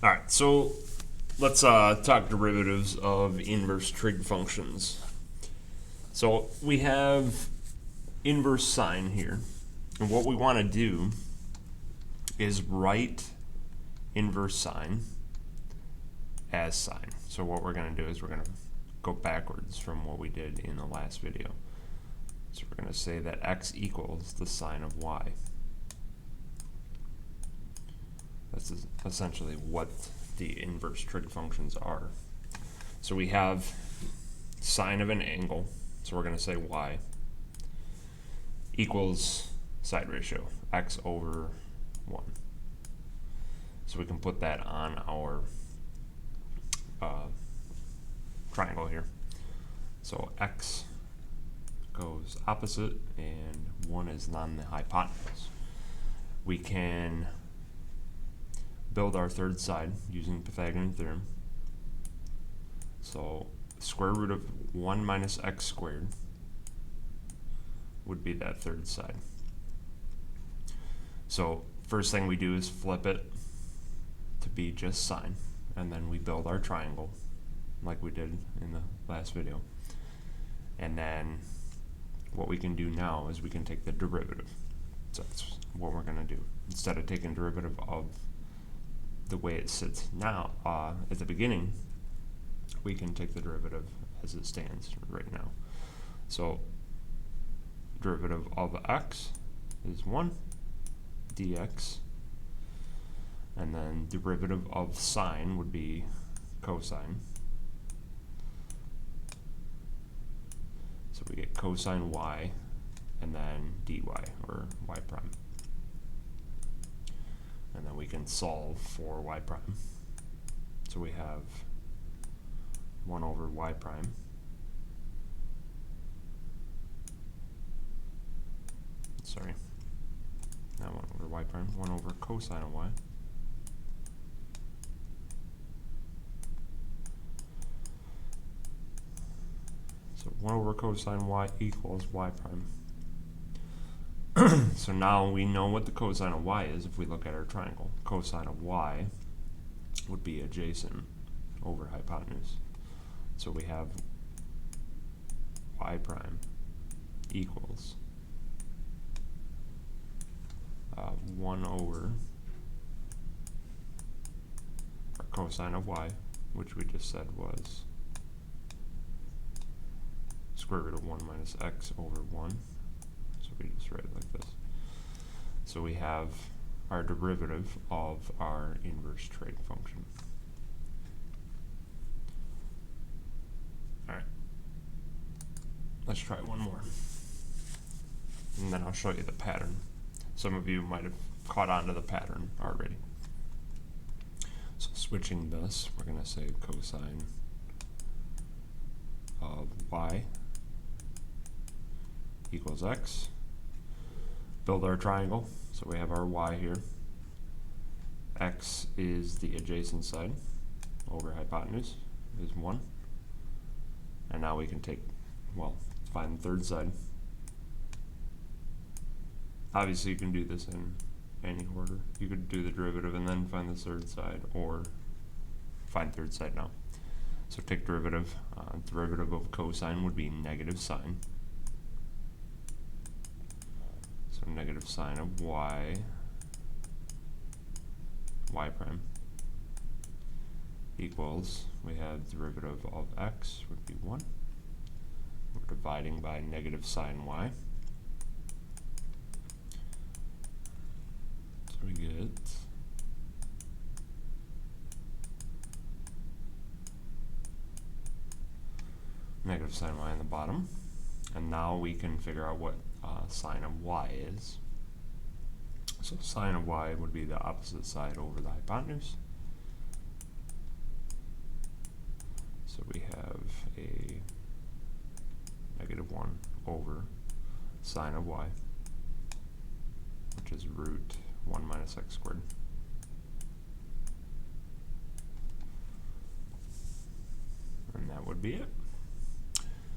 All right, so let's talk derivatives of inverse trig functions. So we have inverse sine here, and what we want to do is write inverse sine as sine. So what we're going to do is we're going to go backwards from what we did in the last video. So we're going to say that x equals the sine of y. This is essentially what the inverse trig functions are. So we have sine of an angle, so we're going to say y equals side ratio, x over 1. So we can put that on our triangle here. So x goes opposite and 1 is on the hypotenuse. We can build our third side using Pythagorean theorem. So square root of 1 minus x squared would be that third side. So first thing we do is flip it to be just sine, and then we build our triangle like we did in the last video. And then what we can do now is we can take the derivative. So that's what we're going to do. Instead of taking derivative of the way it sits now at the beginning, we can take the derivative as it stands right now. So derivative of x is 1 dx, and then derivative of sine would be cosine. So we get cosine y and then dy, or y prime. And then we can solve for y prime. So we have 1 over y prime not 1 over y prime, 1 over cosine of y. So 1 over cosine y equals y prime. So now we know what the cosine of y is if we look at our triangle. Cosine of y would be adjacent over hypotenuse. So we have y prime equals 1 over our cosine of y, which we just said was square root of 1 minus x over 1. So we just write it like this. So we have our derivative of our inverse trig function. All right, let's try one more, and then I'll show you the pattern. Some of you might have caught on to the pattern already. So switching this, we're going to say cosine of y equals x. Build our triangle. So we have our y here. X is the adjacent side over hypotenuse is 1. And now we can find the third side. Obviously, you can do this in any order. You could do the derivative and then find the third side, or find third side now. So take derivative. Derivative of cosine would be negative sine. So negative sine of y prime equals, we have derivative of x would be 1. We're dividing by negative sine y. So we get negative sine y in the bottom. And now we can figure out what sine of y is. So sine of y would be the opposite side over the hypotenuse. So we have a negative 1 over sine of y, which is root 1 minus x squared. And that would be it.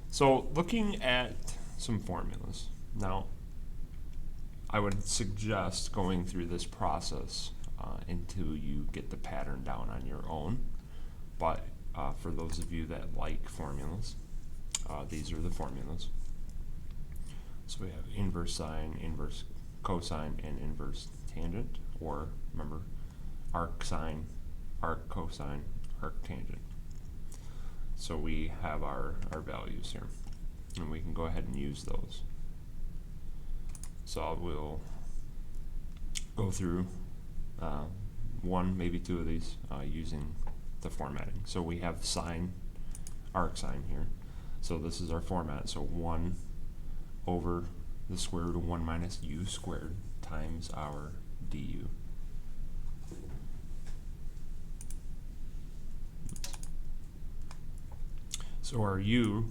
So looking at some formulas. Now, I would suggest going through this process until you get the pattern down on your own. But for those of you that like formulas, these are the formulas. So we have inverse sine, inverse cosine, and inverse tangent, or remember, arc sine, arc cosine, arc tangent. So we have our values here, and we can go ahead and use those. So I will go through one, maybe two of these using the formatting. So we have sine, arc sine here. So this is our format. So 1 over the square root of 1 minus u squared times our du. So our u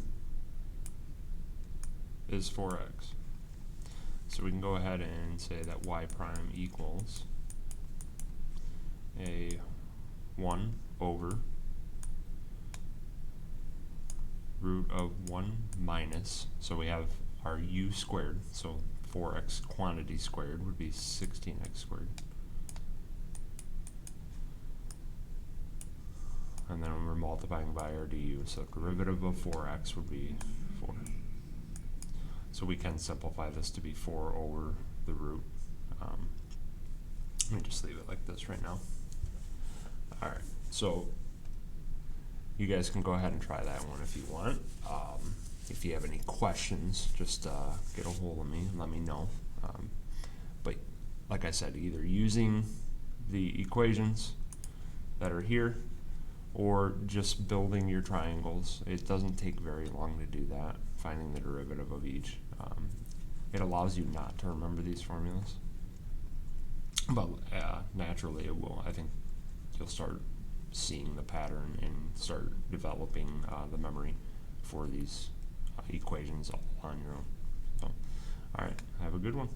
is 4x. So we can go ahead and say that y prime equals a 1 over root of 1 minus, so we have our u squared, so 4x quantity squared would be 16x squared. And then when we're multiplying by our du, so derivative of 4x would be 4. So we can simplify this to be 4 over the root. Let me just leave it like this right now. Alright, so you guys can go ahead and try that one if you want. If you have any questions, just get a hold of me and let me know. But like I said, either using the equations that are here or just building your triangles. It doesn't take very long to do that, finding the derivative of each. It allows you not to remember these formulas, but naturally it will. I think you'll start seeing the pattern and start developing the memory for these equations all on your own. So, all right, have a good one.